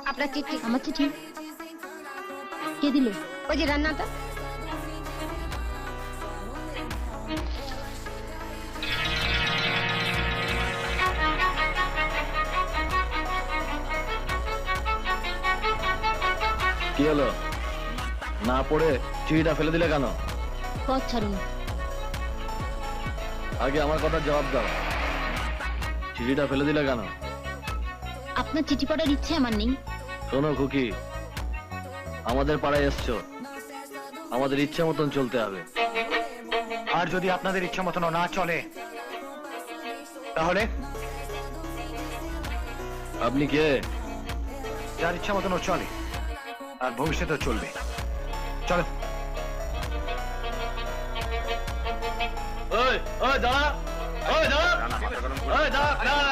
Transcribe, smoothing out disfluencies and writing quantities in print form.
আপনার চিঠি। আমার চিঠি কে দিল? ওই যে রান্নাটা। কি হলো? না পড়ে চিঠিটা ফেলে দিলে কেন? পথ ছাড়ুন। আগে আমার কথার জবাব দাও, চিঠিটা ফেলে দিলে কেন? আপনার চিঠি পড়ার ইচ্ছে আমার নেই। শোনো খুকি, আমাদের পাড়ায় এসছো, আমাদের ইচ্ছে মতন চলতে হবে। আর যদি আপনাদের ইচ্ছা মতন না চলে তাহলে আপনি কে? যার ইচ্ছা মতন চলে আর ভবিষ্যতেও চলবে। চলো। ওই ওই দাঁড়া, ওই দাঁড়া, ওই দাঁড়া, দাঁড়া।